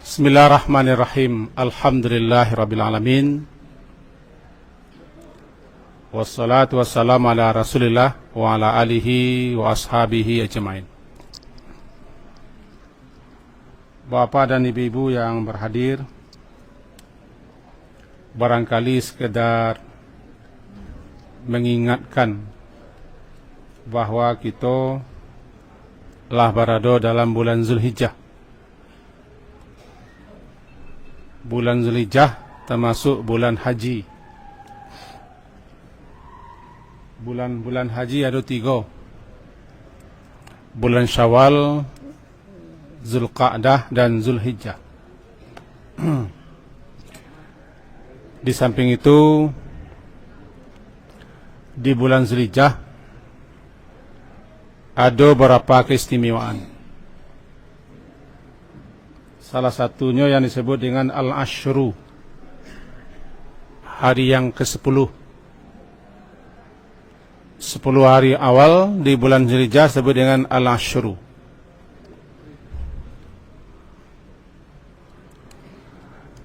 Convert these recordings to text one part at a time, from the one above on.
Bismillahirrahmanirrahim. Alhamdulillahirrabbilalamin. Wassalatu wassalamu ala rasulillah wa ala alihi wa ashabihi ajmain. Bapak dan ibu-ibu yang berhadir, barangkali sekedar mengingatkan bahwa kita telah berada dalam bulan Zulhijjah. Bulan Zulhijjah termasuk bulan haji. Bulan haji ada 3. Bulan Syawal, Zulqa'dah dan Zulhijjah. Di samping itu, di bulan Zulhijjah ada beberapa keistimewaan. Salah satunya yang disebut dengan Al-Ashru, hari yang ke-10. 10 hari awal di bulan Zulhijjah disebut dengan Al-Ashru.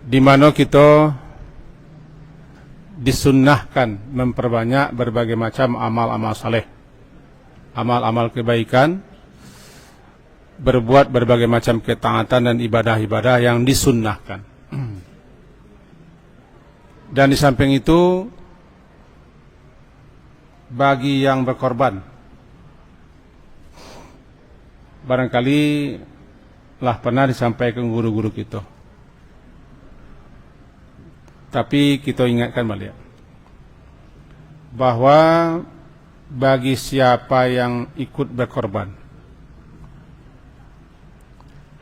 Di mana kita disunnahkan memperbanyak berbagai macam amal-amal saleh, amal-amal kebaikan, berbuat berbagai macam ketaatan dan ibadah-ibadah yang disunnahkan. Dan di samping itu, bagi yang berkorban, barangkali lah pernah disampaikan guru-guru kita, tapi kita ingatkan balik bahwa bagi siapa yang ikut berkorban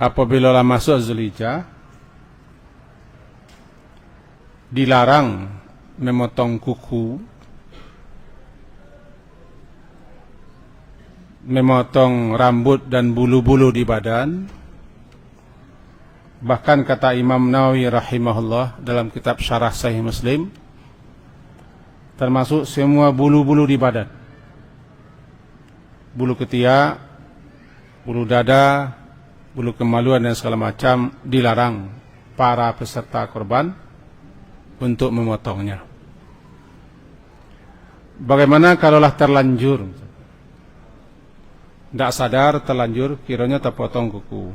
apabila masuk Zulhijjah, dilarang memotong kuku, memotong rambut dan bulu-bulu di badan. Bahkan kata Imam Nawawi rahimahullah dalam kitab Syarah Sahih Muslim, termasuk semua bulu-bulu di badan, bulu ketiak, bulu dada, bulu kemaluan dan segala macam, dilarang para peserta korban untuk memotongnya. Bagaimana kalaulah terlanjur, tidak sadar terlanjur, kiranya terpotong kuku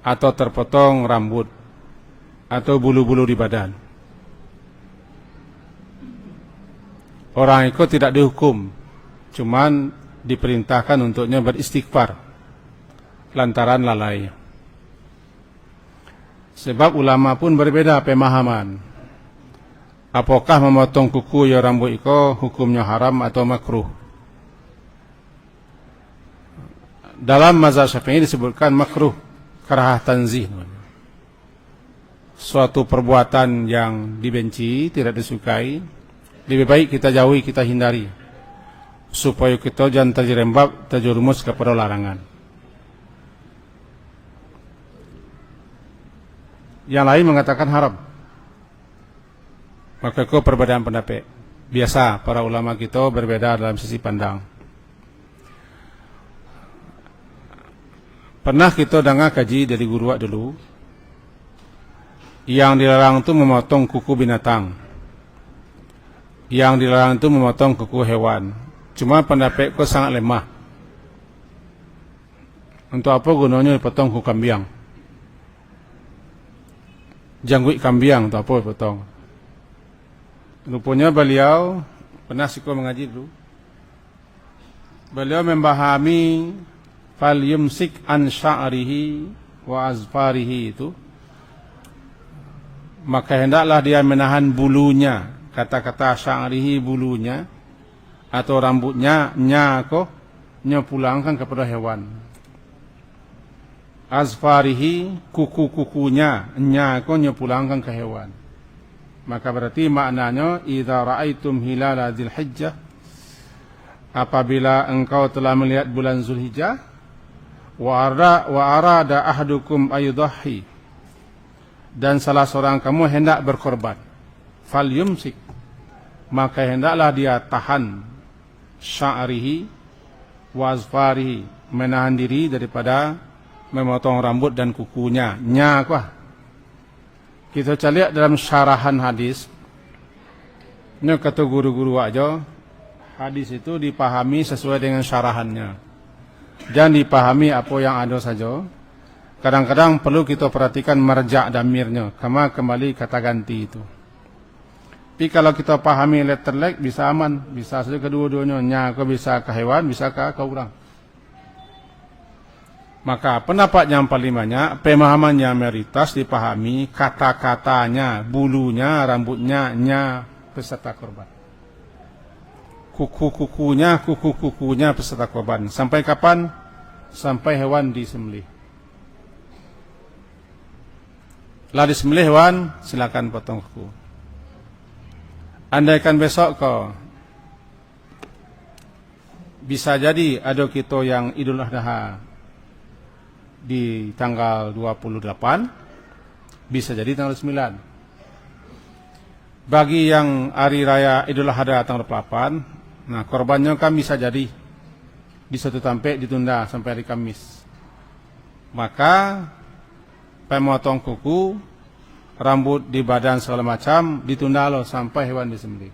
atau terpotong rambut atau bulu-bulu di badan, orang itu tidak dihukum, cuman diperintahkan untuknya beristighfar lantaran lalai. Sebab ulama pun berbeda pemahaman. Apakah memotong kuku ya rambut itu hukumnya haram atau makruh? Dalam mazhab Syafi'i disebutkan makruh, karahah tanzih. Suatu perbuatan yang dibenci, tidak disukai, lebih baik kita jauhi, kita hindari, supaya kita jangan terjerembab, terjerumus kepada larangan. Yang lain mengatakan haram. Maka itu perbedaan pendapat. Biasa para ulama kita berbeda dalam sisi pandang. Pernah kita dengar kaji dari guru dulu, yang dilarang itu memotong kuku binatang, yang dilarang itu memotong kuku hewan. Cuma pendapat itu sangat lemah. Untuk apa gunanya dipotong kuku kambing? Janggut kambing atau apa potong. Rupanya beliau pernah siko mengaji dulu. Beliau memahami fal yumsik an sya'rihi wa azfarihi itu, maka hendaklah dia menahan bulunya. Kata-kata sya'rihi bulunya atau rambutnya, nya pulangkan kepada hewan. Azfarihi kuku-kukunya, nya pulangkan ke hewan. Maka berarti maknanya idza ra'aitum hilala Dzulhijjah, apabila engkau telah melihat bulan Zulhijjah, wa arada ahadukum ayudhahi, dan salah seorang kamu hendak berkorban, fal yumsik, maka hendaklah dia tahan sya'rihi wa azfarihi, menahan diri daripada memotong rambut dan kukunya. Nya kuah. Kita lihat dalam syarahan hadis. Ini kata guru-guru aja, hadis itu dipahami sesuai dengan syarahannya. Jangan dipahami apa yang ada saja. Kadang-kadang perlu kita perhatikan marja' damirnya, kembali kata ganti itu. Tapi kalau kita pahami letter like bisa aman, bisa saja kedua-duanya. Nya kau bisa ke hewan, bisa ke orang. Maka pendapat yang paling banyak, pemahaman yang mayoritas dipahami kata-katanya, bulunya, rambutnya, nya peserta korban. Kuku-kukunya peserta korban. Sampai kapan? Sampai hewan disembelih. Lah disembelih hewan, silakan potong kuku. Andaikan besok kau bisa jadi ada kita yang Idul Adha di tanggal 28, bisa jadi tanggal 9. Bagi yang hari raya Idul Adha tanggal 8, nah korbannya kan bisa jadi di suatu tempat ditunda sampai hari Kamis. Maka pemotong kuku, rambut di badan segala macam ditunda loh sampai hewan disembelih.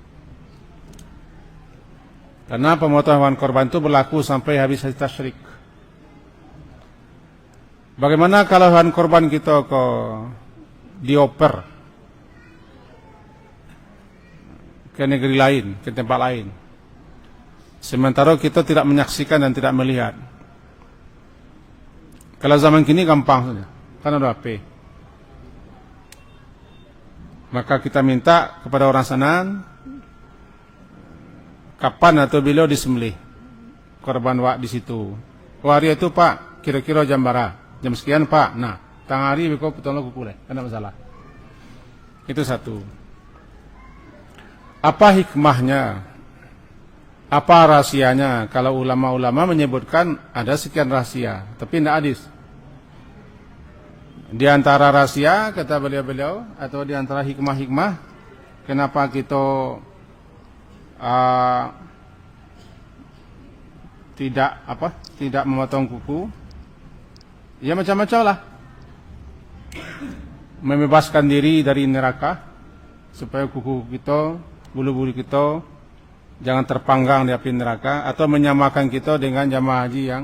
Karena pemotongan hewan korban itu berlaku sampai habis hari tasyrik. Bagaimana kalau hewan korban kita ke dioper ke negeri lain, ke tempat lain, sementara kita tidak menyaksikan dan tidak melihat? Kalau zaman kini gampang saja, kan ada HP. Maka kita minta kepada orang sana kapan atau bila disembelih korban wak di situ. Hari itu Pak, kira-kira jam berapa? Jam sekian Pak. Nah, tang hari beko potong kuku leh, kan masalah. Itu satu. Apa hikmahnya? Apa rahasianya? Kalau ulama-ulama menyebutkan ada sekian rahasia, tapi tidak hadis. Di antara rahasia kata beliau-beliau atau di antara hikmah-hikmah kenapa kita tidak memotong kuku, ya macam-macam lah. Membebaskan diri dari neraka supaya kuku kita, bulu-bulu kita jangan terpanggang di api neraka, atau menyamakan kita dengan jamaah haji yang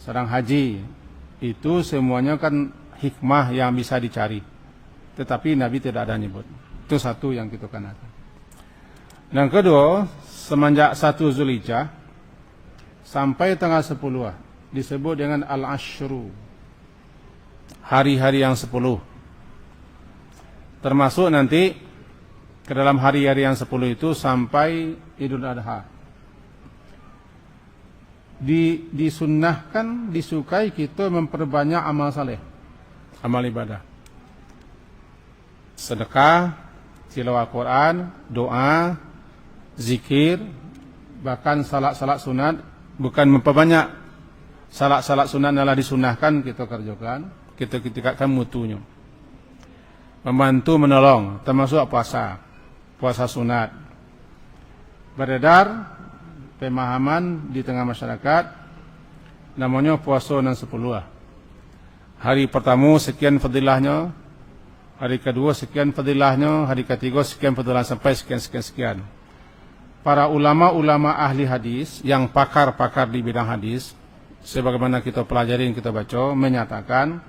sedang haji. Itu semuanya kan hikmah yang bisa dicari, tetapi Nabi tidak ada nyebut. Itu satu yang kita kenakan. Dan kedua, semenjak 1 Zulhijjah sampai tanggal 10 disebut dengan Al-Ashru, hari-hari yang 10. Termasuk nanti ke dalam hari-hari yang 10 itu sampai Idul Adha. Disunnahkan, disukai kita memperbanyak amal saleh, amal ibadah, sedekah, tilawah Quran, doa, zikir, bahkan salat-salat sunat. Bukan memperbanyak, salat-salat sunat adalah disunnahkan kita kerjakan, kita ketikatkan mutunya. Membantu menolong, termasuk puasa sunat. Beredar pemahaman di tengah masyarakat namanya puasa dan 10. Hari pertama sekian fadilahnya, hari kedua sekian fadilahnya, hari ketiga sekian fadilah, sampai sekian. Para ulama-ulama ahli hadis yang pakar-pakar di bidang hadis, sebagaimana kita pelajari dan kita baca, menyatakan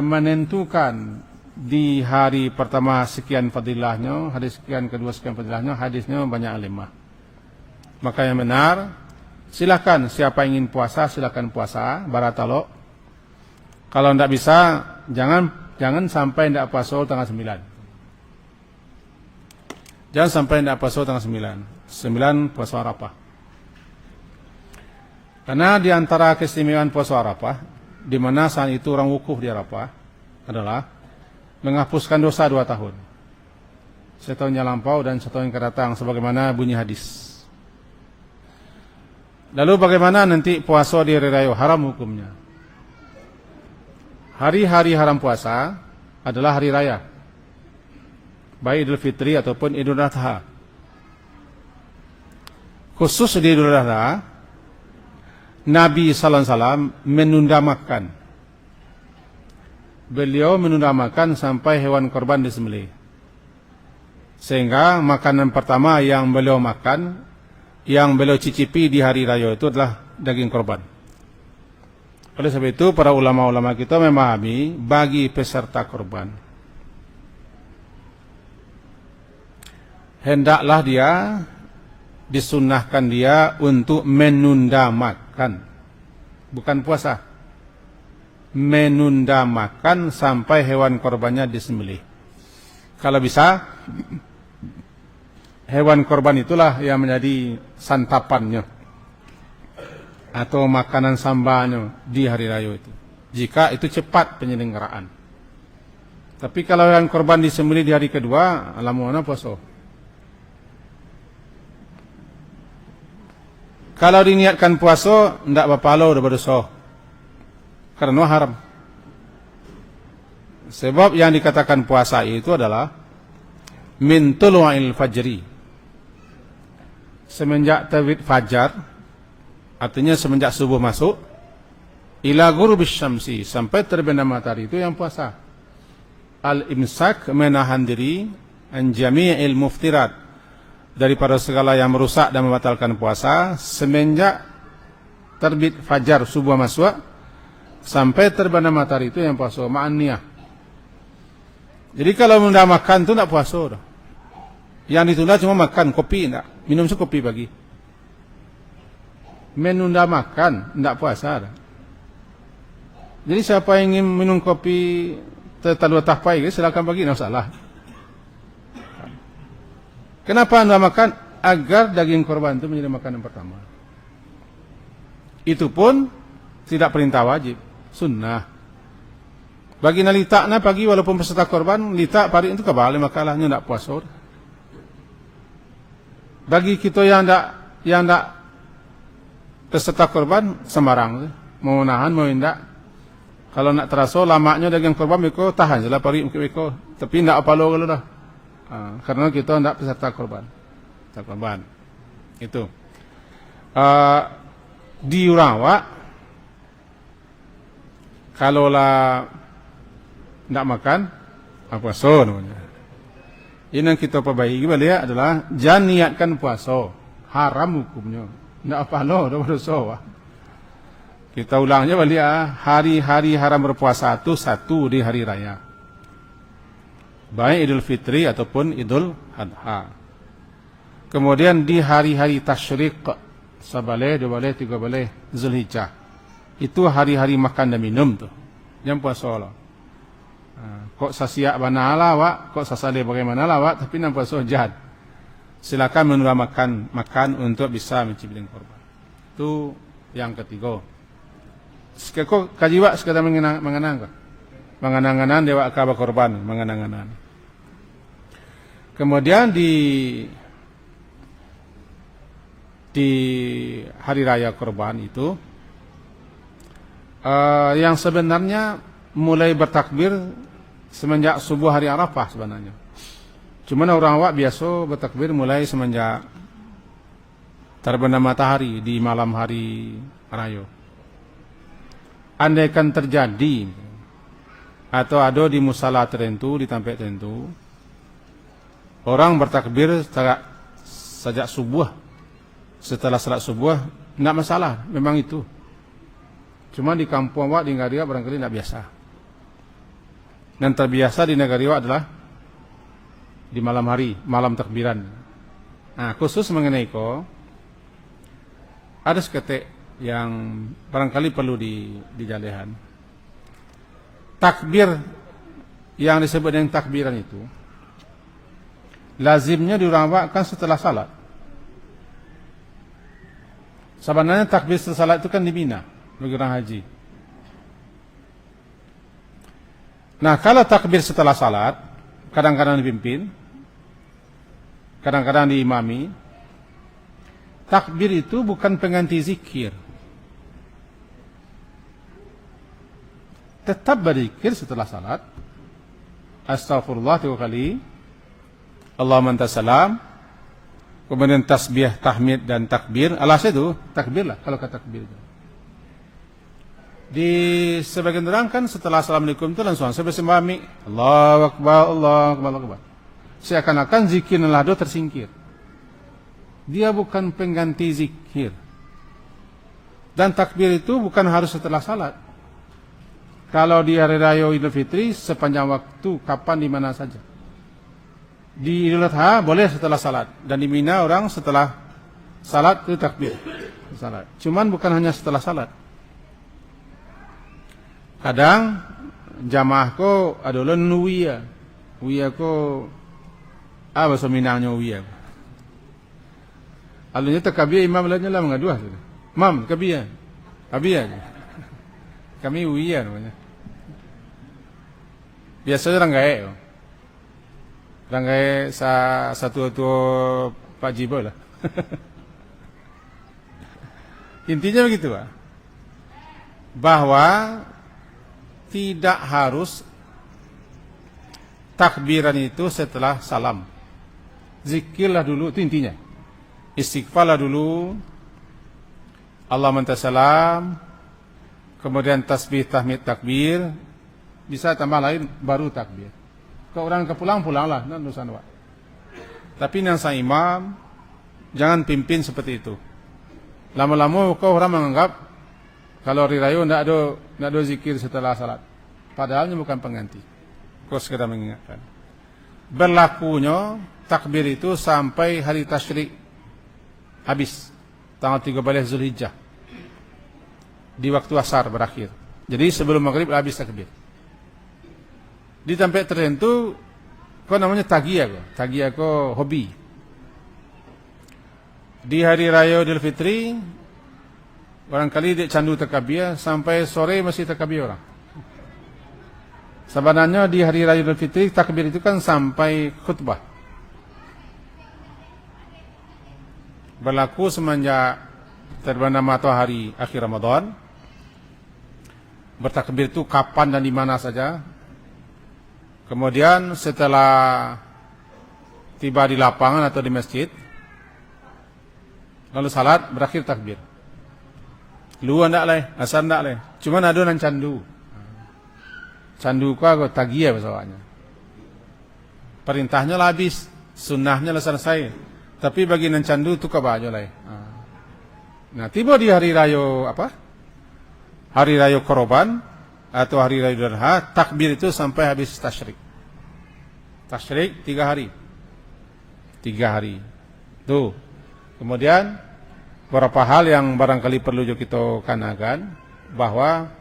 menentukan di hari pertama sekian fadilahnya, hari sekian kedua sekian fadilahnya, hadisnya banyak alimah. Maka yang benar, silakan siapa ingin puasa silakan puasa, barakallah. Kalau tidak bisa, jangan sampai tidak puasa tanggal 9. Jangan sampai tidak puasa tanggal 9 puasa Arafah. Karena di antara keistimewaan puasa Arafah, di mana saat itu orang wukuf di Arafah, adalah menghapuskan dosa 2 tahun. Setahun yang lampau dan setahun yang akan datang, sebagaimana bunyi hadis. Lalu bagaimana nanti puasa di hari raya haram hukumnya? Hari-hari haram puasa adalah hari raya, baik Idul Fitri ataupun Idul Adha. Khusus di Idul Adha, Nabi sallallahu alaihi wasallam menunda makan. Beliau menunda makan sampai hewan korban disembelih. Sehingga makanan pertama yang beliau makan, yang beliau cicipi di hari raya itu adalah daging korban. Oleh sebab itu para ulama-ulama kita memahami bagi peserta korban, hendaklah dia disunnahkan dia untuk menunda makan, bukan puasa. Menunda makan sampai hewan korbannya disembelih. Kalau bisa, hewan korban itulah yang menjadi santapannya atau makanan sambanya di hari raya itu, jika itu cepat penyelenggaraan. Tapi kalau hewan korban disembelih di hari kedua, alamuana puasa. Kalau diniatkan puasa, tidak berpahala, udah berdosa, karena haram. Sebab yang dikatakan puasa itu adalah min tulu'il fajri, semenjak terbit fajar, artinya semenjak subuh masuk, ila ghurubis syamsi, sampai terbenam matahari, itu yang puasa. Al-imsak, menahan diri, an jami'il muftirat, daripada segala yang merusak dan membatalkan puasa, semenjak terbit fajar, subuh masuk, sampai terbenam matahari, itu yang puasa, ma'an niyah. Jadi kalau menunda makan itu tidak puasa. Yang ditunda cuma makan, kopi tidak, minum sekopi pagi. Menunda makan tidak puasa. Jadi siapa yang ingin minum kopi terlalu tapai, silakan pagi, tidak masalah. Kenapa anda makan? Agar daging korban itu menjadi makanan pertama. Itu pun tidak perintah wajib, sunnah. Bagi nalitakna pagi walaupun peserta korban, litak pari itu kebalik makalahnya tidak puasa. Bagi kita yang tidak peserta korban, sembarang, mau nahan mau tidak. Kalau nak terasa lamanya daging korban, mereka tahan jelah pari mereka, tapi tidak apa lo kalau dah. Karena kita tidak peserta korban. Peserta korban. Itu. Di Urawa, kalaulah tidak makan, puasa namanya. Ini yang kita perbaiki balik adalah jangan niatkan puasa, haram hukumnya. Tidak apa lo, tidak berdosa. Kita ulangnya balik hari-hari haram berpuasa itu satu di hari raya, baik Idul Fitri ataupun Idul Adha. Kemudian di hari-hari tasyrik, sabaleh, dua baleh, tiga baleh, Zulhijjah, itu hari-hari makan dan minum tuh, jangan puasa lah. Kok sasiak mana lah wak, kok sasale bagaimana lah wak, tapi nampak jahat. Silakan menunda makan untuk bisa mencicipi korban. Itu yang ketiga. Kok kaji wak sekadar mengenang kok, mengenang-enang dewa akaba korban, mengenang-enang. Kemudian di hari raya korban itu, yang sebenarnya mulai bertakbir semenjak subuh hari Arafah sebenarnya. Cuma orang awak biasa bertakbir mulai semenjak terbenam matahari di malam hari raya. Andaikan terjadi atau ada di musala tertentu, di tempat tertentu, orang bertakbir sejak subuh, setelah salat subuh, tidak masalah, memang itu. Cuma di kampung awak, di negara awak barangkali tidak biasa. Dan terbiasa di negara awak adalah di malam hari, malam takbiran. Nah, khusus mengenai itu, ada seketik yang barangkali perlu dijalehan. Takbir yang disebut dengan takbiran itu, lazimnya diurangkan setelah salat. Sebenarnya takbir setelah salat itu kan di Mina bagi orang haji. Nah, kalau takbir setelah salat, kadang-kadang dipimpin, kadang-kadang diimami. Takbir itu bukan pengganti zikir. Tetap berzikir setelah salat. Astaghfirullah 3 kali. Allahumma anta salam. Kemudian tasbih, tahmid dan takbir. Alas itu takbirlah kalau kata takbir itu. Di sebagian orang kan setelah Assalamualaikum itu langsung saya bersembah mi Allahu Akbar, Allahu Akbar, Allahu Akbar. Seakan-akan zikir nalado tersingkir. Dia bukan pengganti zikir. Dan takbir itu bukan harus setelah salat. Kalau di hari raya Idul Fitri sepanjang waktu, kapan di mana saja. Di Idul Adha boleh setelah salat, dan di Mina orang setelah salat itu takbir. Salat. Cuman bukan hanya setelah salat. Kadang jamaah ko adalah nuwiya. Wiya ko bahasa Minangnya wiya. Alunya takbir imam lainnya lah mengaduh. Mam, kabia. Kabia. Kami wiya namanya. Biasanya orang gae. Orang gae satu Pak Jibo lah. Intinya begitu, Pak. Bahwa tidak harus takbiran itu setelah salam. Zikirlah dulu, itu intinya. Istighfarlah dulu. Allahumma anta salam. Kemudian tasbih, tahmid, takbir. Bisa tambah lain, baru takbir. Kalau orang pulang-pulanglah, nah dosan Pak. Tapi yang sang imam, jangan pimpin seperti itu. Lama-lama kau orang menganggap kalau hari raya tidak ada zikir setelah salat. Padahalnya bukan pengganti. Kau segera mengingatkan. Berlakunya takbir itu sampai hari tasyrik habis. Tanggal 13 Zulhijjah. Di waktu asar berakhir. Jadi sebelum maghrib habis takbir. Di tempat tertentu, kau namanya tagiyah. Tagiyah kau hobi. Di hari raya Idul Fitri, barangkali dia candu takbir sampai sore masih takbir orang. Sebenarnya di hari raya Idul Fitri takbir itu kan sampai khutbah. Berlaku semenjak terbenam matahari akhir Ramadan. Bertakbir itu kapan dan di mana saja. Kemudian setelah tiba di lapangan atau di masjid, lalu salat berakhir takbir. Luar ndak leh, asar ndak leh. Cuma ada nan candu. Candu ku agak tagih bahasanya. Perintahnya lah habis, sunnahnya lah selesai. Tapi bagi nan candu tu kabajo lah. Nah, tiba di hari raya apa? Hari raya Korban atau hari raya Idul Adha, takbir itu sampai habis tasyrik. Tasyrik 3 hari. 3 hari. Tuh. Kemudian beberapa hal yang barangkali perlu kita kanakan, bahwa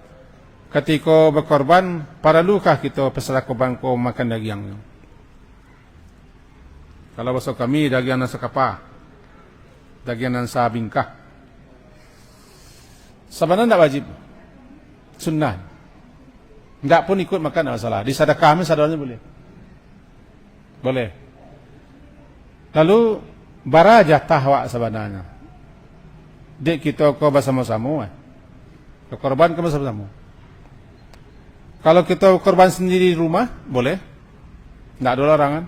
ketika berkorban, perlukah kita peserta korban ko makan dagingnya? Kalau bahasa kami daging nasa kapa, daging nasa bingkah. Sebenarnya tidak wajib, sunnah. Tidak pun ikut makan tidak masalah. Di sedekah sadarnya boleh. Boleh. Lalu bara jatah wak sebenarnya. Dek kita kau bersama-sama. Korban kau bersama-sama. Kalau kita korban sendiri di rumah, boleh. Tidak ada larangan.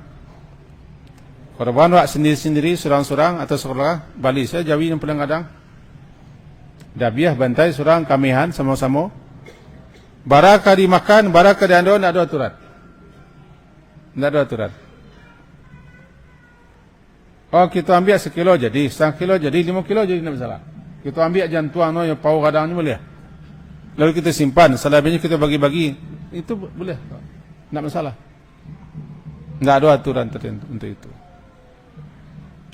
Korban wak sendiri-sendiri, surang-surang atau sekolah, Bali saya Jawi yang paling kadang. Dabiah bantai surang kamihan sama-sama. Barakah dimakan, barakah diandon, tidak ada aturan. Tidak ada aturan. Oh kita ambil 1 kilo jadi, 1 kilo jadi, 5 kilo jadi, tidak masalah. Kita ambil jantuan, no, yang pau kadangnya boleh. Lalu kita simpan, selebihnya kita bagi-bagi, itu boleh. Tidak masalah. Tidak ada aturan tertentu untuk itu.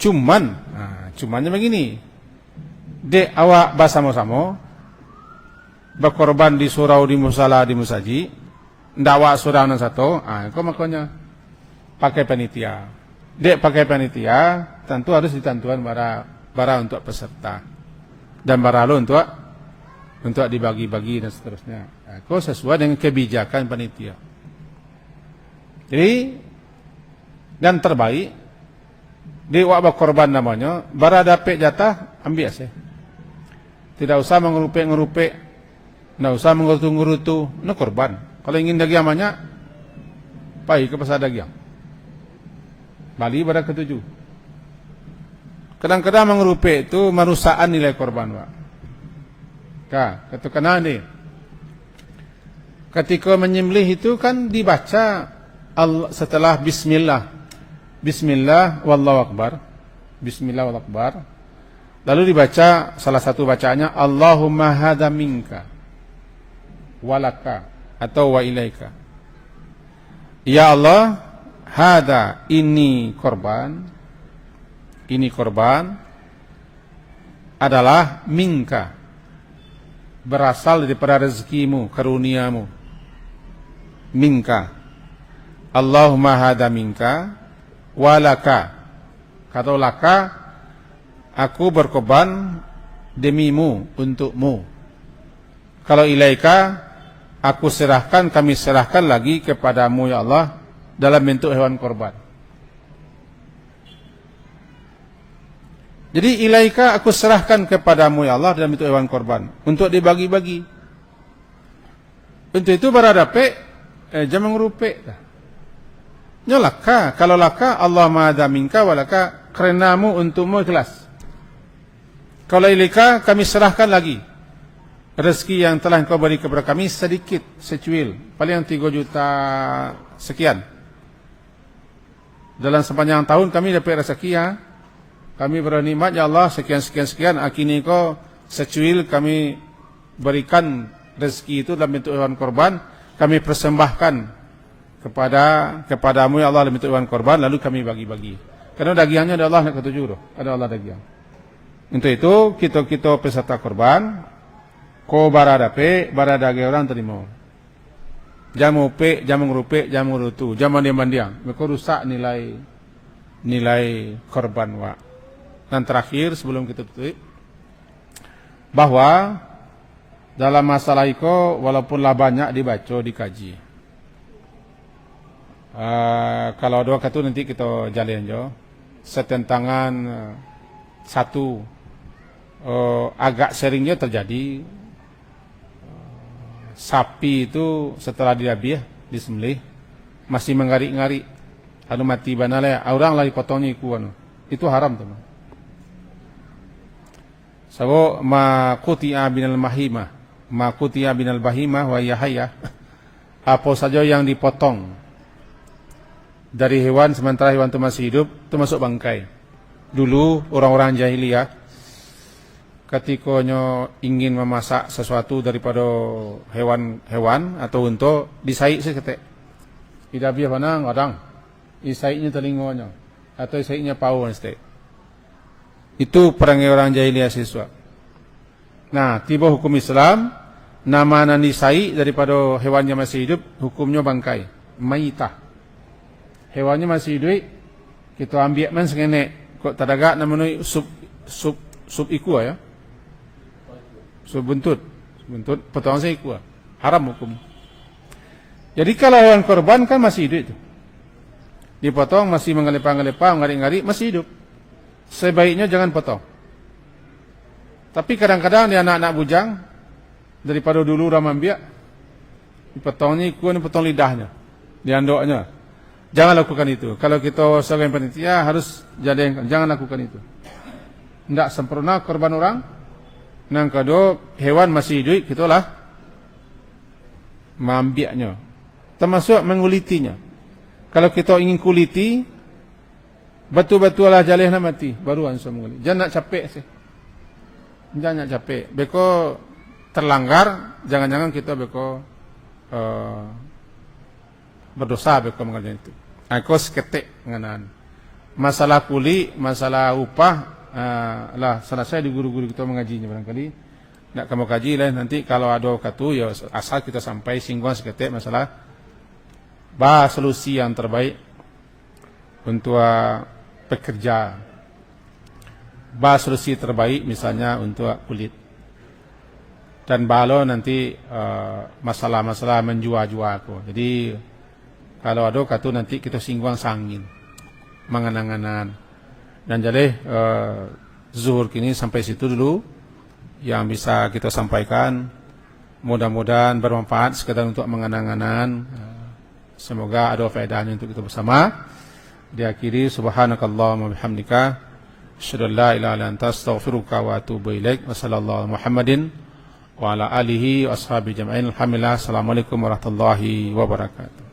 Cumannya begini. Dek awak bersama-sama, berkorban di surau, di musala, di musaji, ndak awak surau nan satu, kau makanya pakai panitia. Dek pakai panitia, tentu harus ditentukan bara untuk peserta dan bara lo untuk dibagi-bagi dan seterusnya. Kau sesuai dengan kebijakan panitia. Jadi dan terbaik di wak berkorban namanya, bara dapat jatah ambil sih. Tidak usah mengerupek-ngerupek, tidak usah mengurutu-ngurutu, ini korban. Kalau ingin daging banyak, pergi ke pasar daging. Bali pada ke-7. Kadang-kadang mengerupek itu merusakkan nilai korban, Pak. Kata kena ni. ketika menyembelih itu kan dibaca setelah bismillah. Bismillah wallahu akbar. Bismillah wallahu akbar. Lalu dibaca salah satu bacaannya Allahumma hadza minka walaka atau wa ilaika. Ya Allah, hadza ini korban adalah minka, berasal daripada rezekimu, karuniamu. Minka. Allahumma hadza minka walaka. Kata laka, aku berkorban demimu, untukmu. Kalau ilaika, aku serahkan, kami serahkan lagi kepadamu ya Allah dalam bentuk hewan korban. Jadi ilaika aku serahkan kepadamu ya Allah dalam bentuk hewan korban untuk dibagi-bagi. Untuk itu beradape jamang rupe. Nyolaka, kalau laka Allah ma'adha minka walaka, kerenamu untukmu ikhlas. Kalau ilaika kami serahkan lagi rezeki yang telah engkau beri kepada kami sedikit, secuil, paling 3 juta sekian. Dalam sepanjang tahun kami dapat rezeki ya. Kami bernikmat ya Allah sekian. Akini kau secuil kami berikan rezeki itu dalam bentuk hewan korban. Kami persembahkan kepadamu ya Allah dalam bentuk hewan korban. Lalu kami bagi-bagi. Karena dagingnya ada Allah nak ketujuh. Ada Allah daging. Untuk itu kita peserta korban. Ko baradape baradage orang terima. Jamu pe, jamu rupe, jamu rutu, jamu diam-diam. Mereka rusak nilai korban wa. Dan terakhir sebelum kita tutup, bahwa dalam masalah itu walaupunlah banyak dibaca, dikaji. Kalau ada kata nanti kita jalan jo. Setentangan satu agak seringnya terjadi. Sapi itu setelah disembelih masih mengari-ngari, anu mati banale, orang lagi potongnya itu haram teman. Sabo ma quti'a binal bahimah wa yahya, apa saja yang dipotong dari hewan sementara hewan itu masih hidup itu masuk bangkai. Dulu orang-orang jahiliyah ketika ingin memasak sesuatu daripada hewan atau untuk disaik seketek. Tidak biar panang kadang isaiknya telinganya atau isaiknya pau mesti. Itu perangai orang jahiliyah siswa. Nah, tiba hukum Islam, nama nan disaik daripada hewannya masih hidup, hukumnya bangkai, maitah. Hewannya masih hidup, kita ambil man sengenek, kok tadaga namanya sup iku ya. Buntut, potongan saya ikut, haram hukum. Jadi kalau hewan korban kan masih hidup itu, dipotong masih mengelepah-ngelepah, ngari-ngari masih hidup, sebaiknya jangan potong. Tapi kadang-kadang dia anak-anak bujang daripada dulu ramam biak, dipotongnya ikut, dipotong lidahnya, diandoknya. Jangan lakukan itu. Kalau kita sebagai panitia harus jangan lakukan itu. Tidak sempurna korban orang. Nang kedua hewan masih hidup, kitalah mengambilnya, termasuk mengulitinya. Kalau kita ingin kuliti, betul-betul lah jalih nak mati, baru ansur mengulit. Jangan nak capek sih, jangan nak capek. Beko terlanggar, jangan-jangan kita beko berdosa beko mengerjakan itu. Aku seketik ngenan. Masalah kuli, masalah upah. Lah selesai di guru-guru kita mengajinya barangkali nak kamu kaji lah nanti kalau ada katu ya asal kita sampai singgung seketik masalah solusi yang terbaik untuk pekerja, solusi terbaik misalnya untuk kulit dan balo nanti masalah-masalah menjual-jual aku. Jadi kalau ada katu nanti kita singgung sangin mengenang-enang. Dan jadi zuhur kini sampai situ dulu yang bisa kita sampaikan. Mudah-mudahan bermanfaat sekedar untuk mengenang-enang. Semoga ada faedahnya untuk kita bersama. Diakhiri subhanakallahumma bihamdika asyhadu an la ilaha illa anta astaghfiruka wa atubu ilaik. Wassallallahu Muhammadin wa ala alihi wa ashabihi jama'in. Alhamdulillah. Assalamualaikum warahmatullahi wabarakatuh.